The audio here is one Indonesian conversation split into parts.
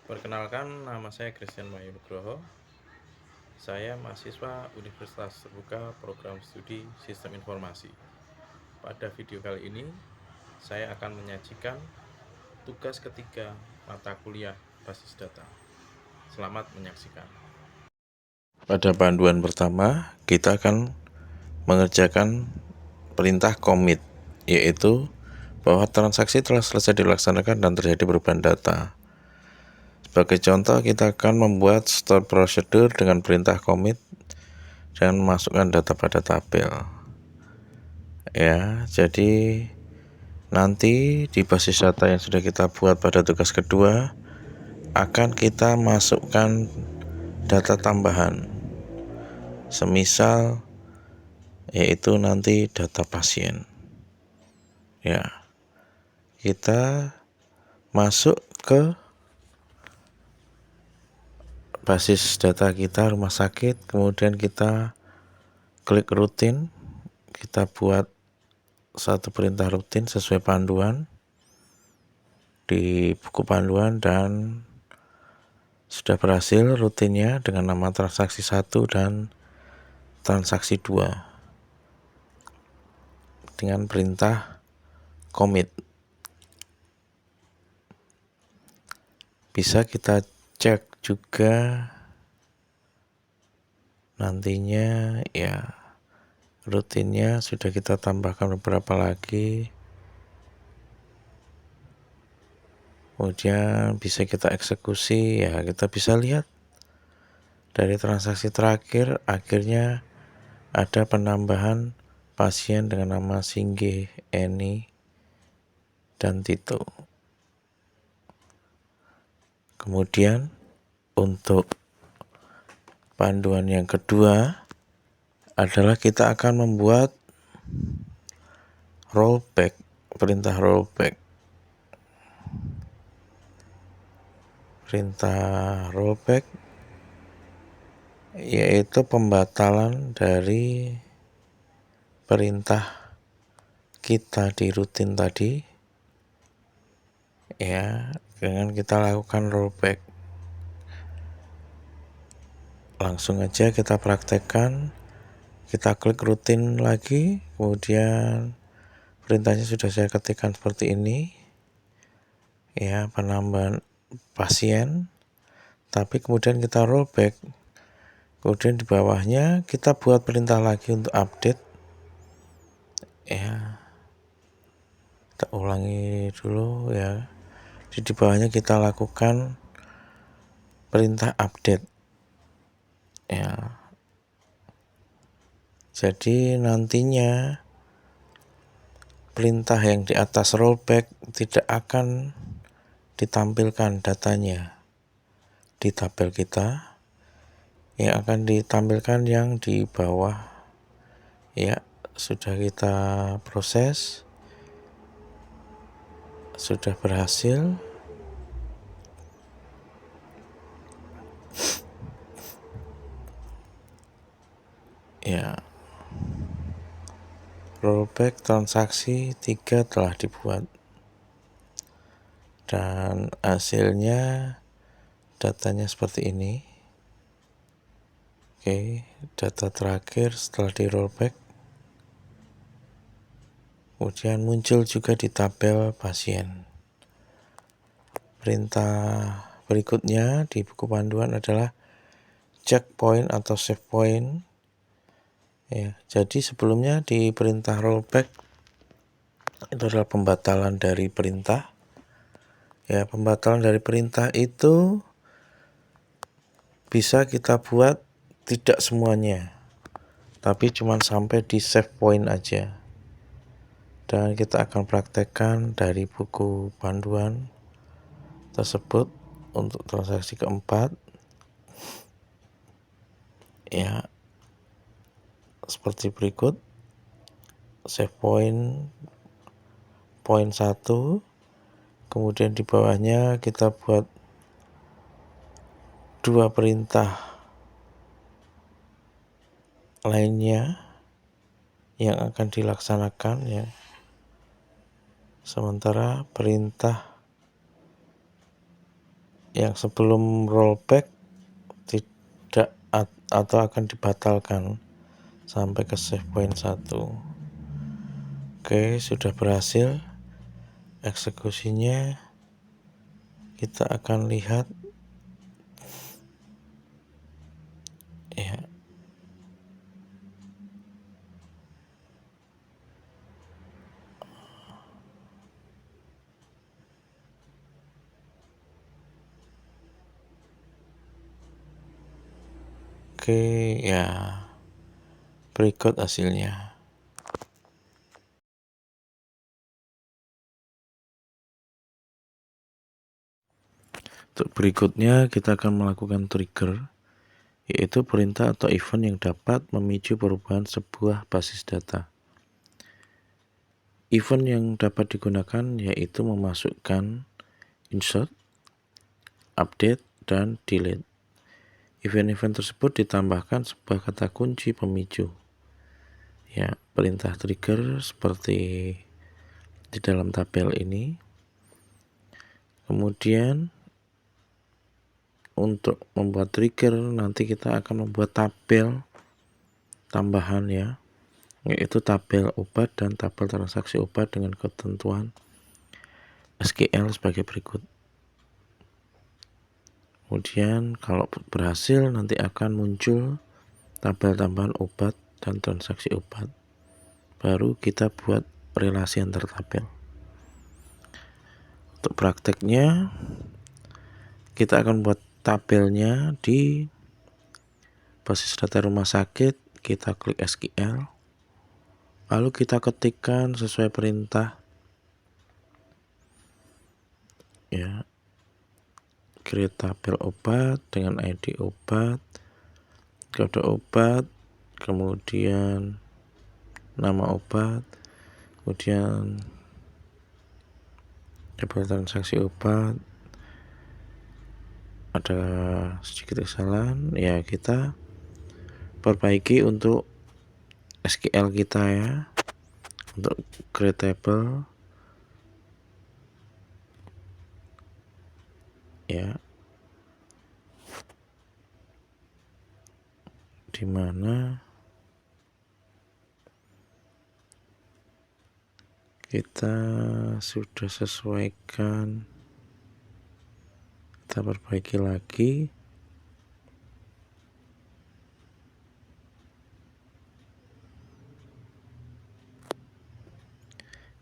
Perkenalkan, nama saya Christian Mayu Nugroho. Saya mahasiswa Universitas Terbuka Program Studi Sistem Informasi. Pada video kali ini, saya akan menyajikan tugas ketiga mata kuliah basis data. Selamat menyaksikan. Pada panduan pertama, kita akan mengerjakan perintah commit, yaitu bahwa transaksi telah selesai dilaksanakan dan terjadi perubahan data. Sebagai contoh, kita akan membuat store procedure dengan perintah commit dan memasukkan data pada tabel. Ya, jadi nanti di basis data yang sudah kita buat pada tugas kedua akan kita masukkan data tambahan. Semisal yaitu nanti data pasien. Ya. Kita masuk ke basis data kita rumah sakit, kemudian kita klik rutin, kita buat satu perintah rutin sesuai panduan di buku panduan dan sudah berhasil rutinnya dengan nama transaksi 1 dan transaksi 2 dengan perintah commit. Bisa kita cek juga nantinya ya rutinnya sudah kita tambahkan beberapa lagi, kemudian bisa kita eksekusi. Ya, kita bisa lihat dari transaksi terakhir akhirnya ada penambahan pasien dengan nama Singgih, Eni, dan Tito. Kemudian untuk panduan yang kedua adalah kita akan membuat rollback, perintah rollback. Perintah rollback yaitu pembatalan dari perintah kita di rutin tadi, ya, dengan kita lakukan rollback. Langsung aja kita praktekkan. Kita klik rutin lagi, kemudian perintahnya sudah saya ketikkan seperti ini, ya, penambahan pasien, tapi kemudian kita rollback. Kemudian di bawahnya kita buat perintah lagi untuk update, ya, kita ulangi dulu ya. Di bawahnya kita lakukan perintah update, ya. Jadi nantinya perintah yang di atas rollback tidak akan ditampilkan datanya di tabel kita, yang akan ditampilkan yang di bawah. Ya, sudah kita proses, sudah berhasil. Ya, rollback transaksi 3 telah dibuat dan hasilnya datanya seperti ini. Oke, data terakhir setelah di rollback, kemudian muncul juga di tabel pasien. Perintah berikutnya di buku panduan adalah checkpoint atau save point. Ya, jadi sebelumnya di perintah rollback itu adalah pembatalan dari perintah. Ya, pembatalan dari perintah itu bisa kita buat tidak semuanya, tapi cuma sampai di save point aja. Dan kita akan praktekkan dari buku panduan tersebut untuk transaksi keempat. Ya, seperti berikut. Save point 1, kemudian di bawahnya kita buat dua perintah lainnya yang akan dilaksanakan, ya. Sementara perintah yang sebelum rollback tidak atau akan dibatalkan sampai ke save point 1. Oke, sudah berhasil eksekusinya. Kita akan lihat ya. Oke, ya. Berikut hasilnya. Untuk berikutnya kita akan melakukan trigger, yaitu perintah atau event yang dapat memicu perubahan sebuah basis data. Event yang dapat digunakan yaitu memasukkan insert, update, dan delete. Event-event tersebut ditambahkan sebuah kata kunci pemicu. Ya, perintah trigger seperti di dalam tabel ini. Kemudian untuk membuat trigger nanti kita akan membuat tabel tambahan ya, yaitu tabel obat dan tabel transaksi obat dengan ketentuan SQL sebagai berikut. Kemudian kalau berhasil nanti akan muncul tabel tambahan obat dan transaksi obat. Baru kita buat relasi antar tabel. Untuk prakteknya kita akan buat tabelnya di basis data rumah sakit. Kita klik SQL, lalu kita ketikkan sesuai perintah ya, create tabel obat dengan ID obat, kode obat, kemudian nama obat, kemudian tabel transaksi obat. Ada sedikit kesalahan ya, kita perbaiki untuk SQL kita ya. Untuk create table ya, dimana kita sudah sesuaikan, kita perbaiki lagi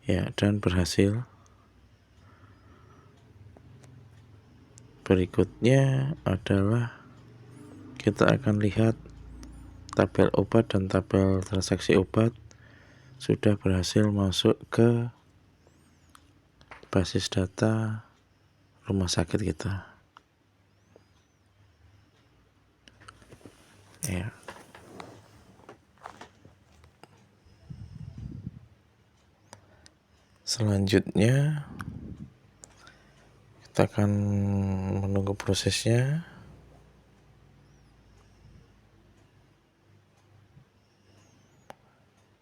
ya, dan berhasil. Berikutnya adalah kita akan lihat tabel obat dan tabel transaksi obat sudah berhasil masuk ke basis data rumah sakit kita ya. Selanjutnya kita akan menunggu prosesnya.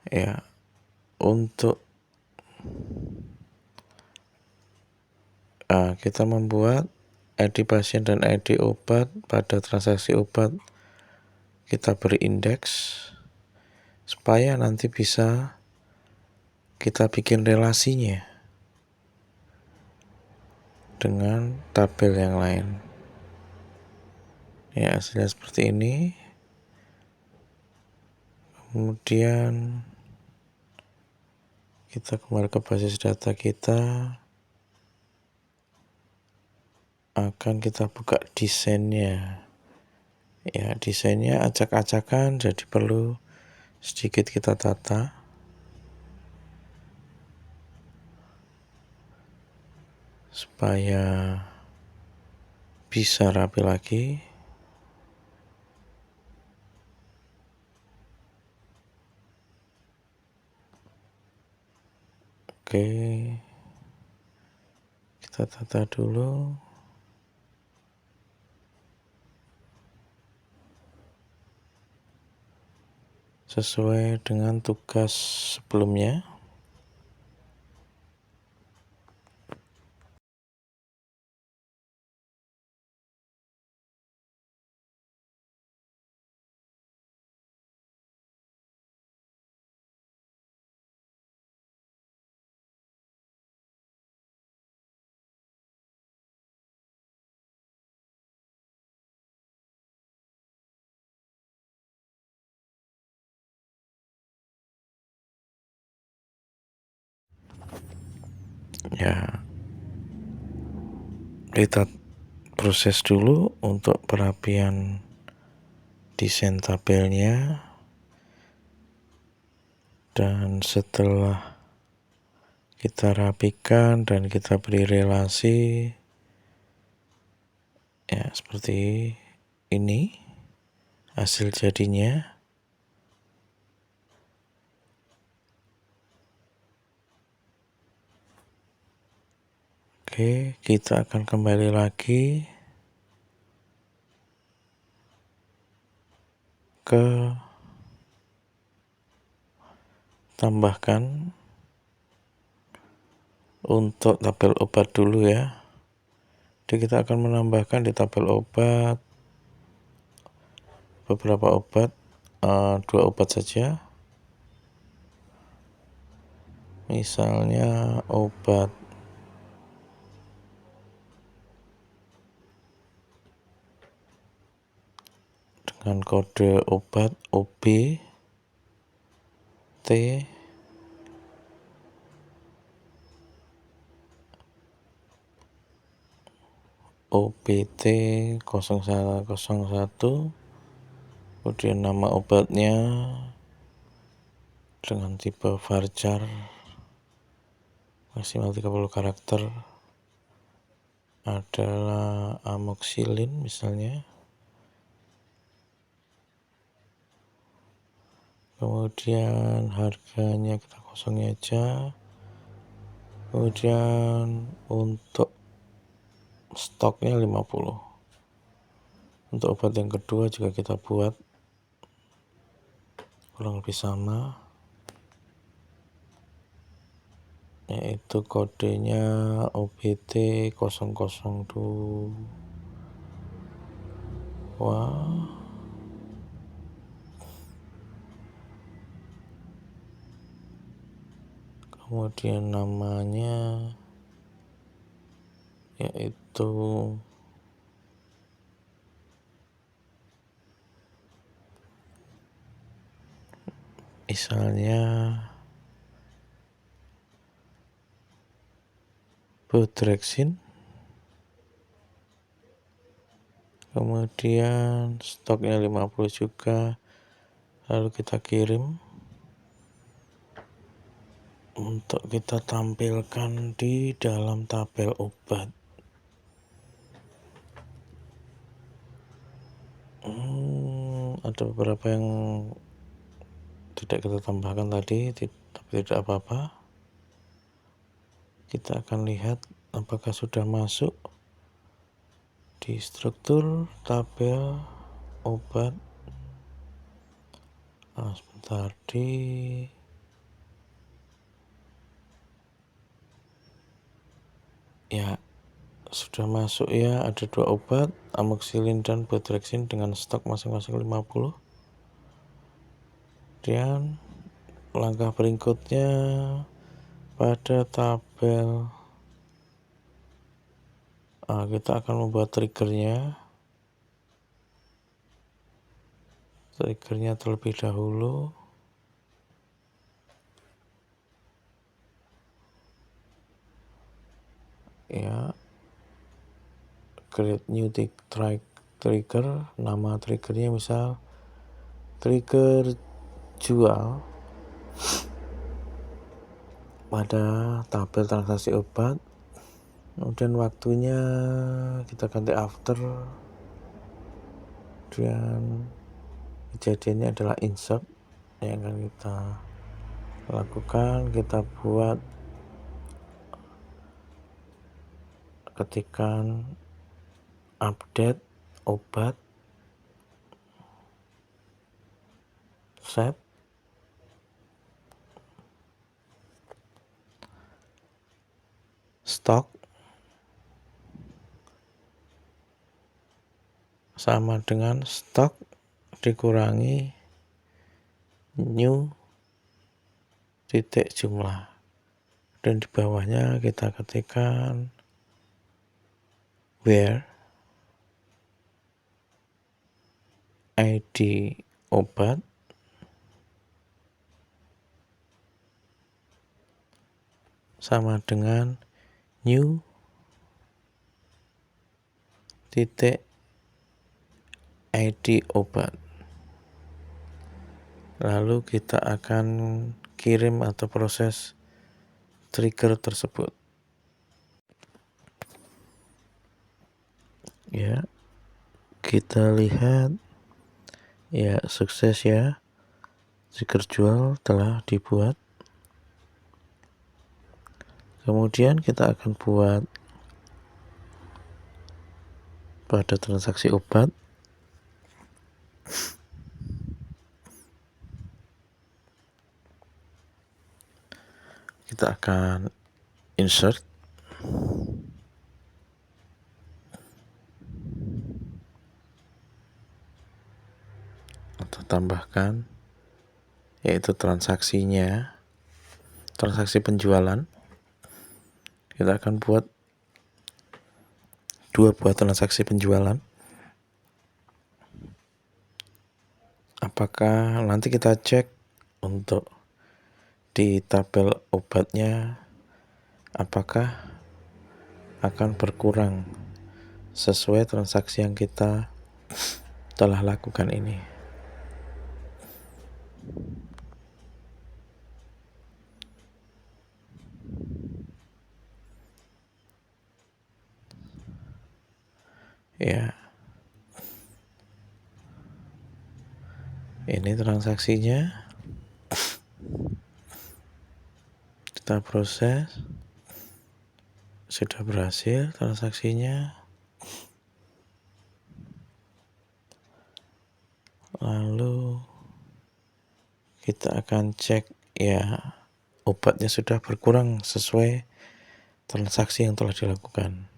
Ya, untuk kita membuat ID pasien dan ID obat pada transaksi obat, kita beri indeks supaya nanti bisa kita bikin relasinya dengan tabel yang lain. Ya, hasilnya seperti ini. Kemudian kita kembali ke basis data kita, akan kita buka desainnya ya. Desainnya acak-acakan, jadi perlu sedikit kita tata supaya bisa rapi lagi. Oke, kita tata dulu sesuai dengan tugas sebelumnya. Ya, kita proses dulu untuk perapian desain tabelnya, dan setelah kita rapikan dan kita beri relasi ya seperti ini hasil jadinya. Oke, kita akan kembali lagi ke tambahkan untuk tabel obat dulu ya. Jadi kita akan menambahkan di tabel obat beberapa obat, 2 obat saja. Misalnya obat dengan kode obat OB T OBT 0101, kemudian nama obatnya dengan tipe varchar maksimal 30 karakter adalah amoxicillin misalnya. Kemudian harganya kita kosongin aja. Kemudian untuk stoknya 50. Untuk obat yang kedua juga kita buat kurang lebih sama, yaitu kodenya OBT 002. Kemudian namanya yaitu misalnya Bodrexin. Kemudian stoknya 50 juga, lalu kita kirim untuk kita tampilkan di dalam tabel obat. Ada beberapa yang tidak kita tambahkan tadi, tapi tidak apa-apa. Kita akan lihat apakah sudah masuk di struktur tabel obat. Sebentar, ya sudah masuk ya, ada 2 obat, amoxicillin dan Bodrexin dengan stok masing-masing 50. Kemudian langkah berikutnya pada tabel kita akan membuat triggernya terlebih dahulu. Ya, create new trigger. Nama triggernya misal trigger jual pada tabel transaksi obat. Kemudian waktunya kita ganti after, dan kejadiannya adalah insert yang akan kita lakukan. Kita buat ketikan update obat set stok sama dengan stok dikurangi new titik jumlah, dan di bawahnya kita ketikkan where ID obat sama dengan new titik ID obat. Lalu kita akan kirim atau proses trigger tersebut. Ya, kita lihat ya, sukses ya. Trigger jual telah dibuat. Kemudian kita akan buat pada transaksi obat. Kita akan insert atau tambahkan, yaitu transaksinya, transaksi penjualan. Kita akan buat 2 buah transaksi penjualan. Apakah nanti kita cek untuk di tabel obatnya, apakah akan berkurang sesuai transaksi yang kita telah lakukan ini. Ya, ini transaksinya. Kita proses. Sudah berhasil transaksinya. Lalu kita akan cek ya, obatnya sudah berkurang sesuai transaksi yang telah dilakukan.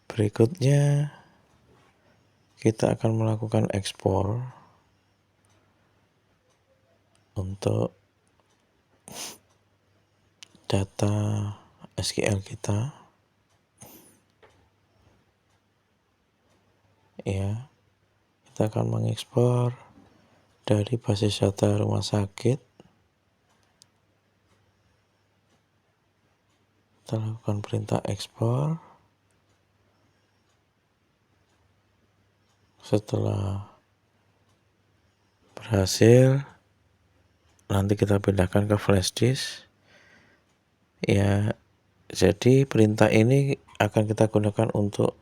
Berikutnya kita akan melakukan ekspor untuk data SQL kita. Ya, kita akan mengekspor dari basis data rumah sakit. Kita lakukan perintah ekspor. Setelah berhasil, nanti kita pindahkan ke flash disk. Ya, jadi perintah ini akan kita gunakan untuk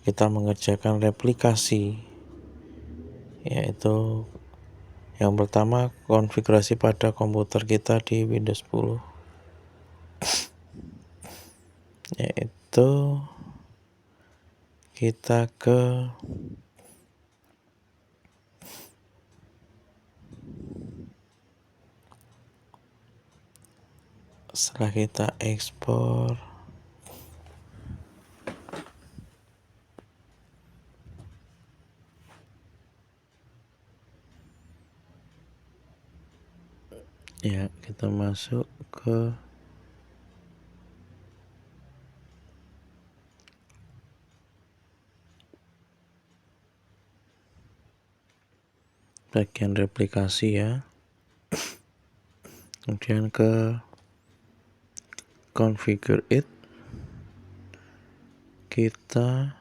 kita mengerjakan replikasi, yaitu yang pertama konfigurasi pada komputer kita di Windows 10, yaitu kita ke setelah kita ekspor, ya, kita masuk ke bagian replikasi ya, kemudian ke configure it, kita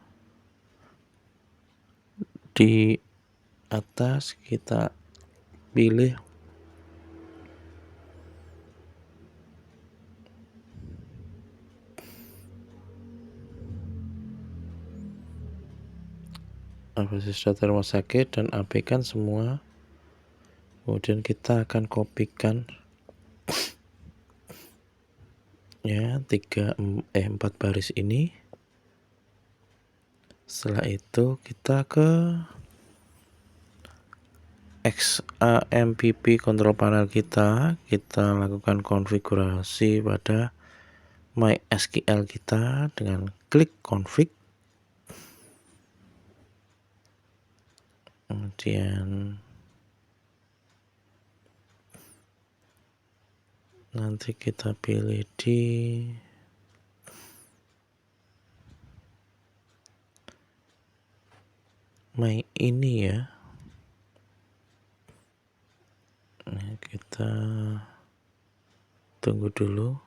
di atas kita pilih basis data rumah sakit dan abaikan semua. Kemudian kita akan kopikan ya 4 baris ini. Setelah itu kita ke XAMPP control panel kita lakukan konfigurasi pada MySQL kita dengan klik config. Kemudian nanti kita pilih di My ini ya. Nah, kita tunggu dulu.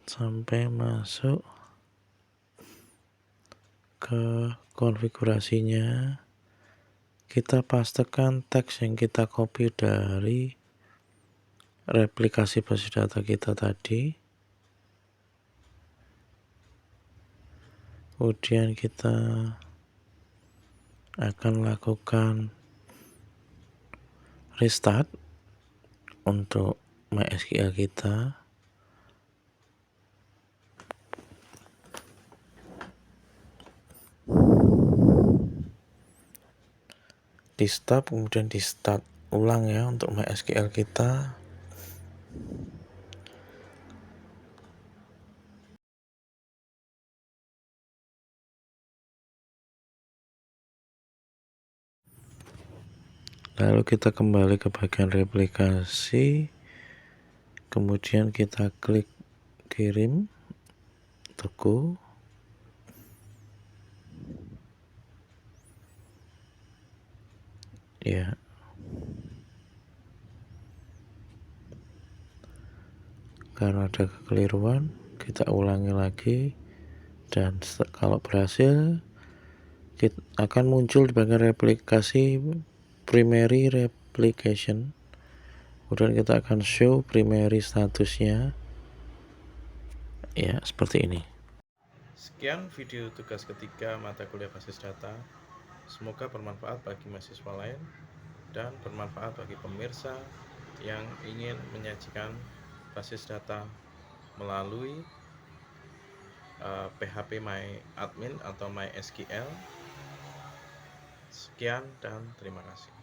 Sampai masuk ke konfigurasinya, kita pastekan teks yang kita copy dari replikasi basis data kita tadi. Kemudian kita akan lakukan restart untuk MySQL kita. Di stop, kemudian di start ulang ya untuk MySQL kita. Lalu kita kembali ke bagian replikasi, kemudian kita klik kirim toko. Ya, karena ada kekeliruan, kita ulangi lagi, dan kalau berhasil kita akan muncul di bagian replikasi primary replication. Kemudian kita akan show primary statusnya ya, seperti ini. Sekian video tugas ketiga mata kuliah basis data. Semoga bermanfaat bagi mahasiswa lain dan bermanfaat bagi pemirsa yang ingin menyajikan basis data melalui PHP MyAdmin atau MySQL. Sekian dan terima kasih.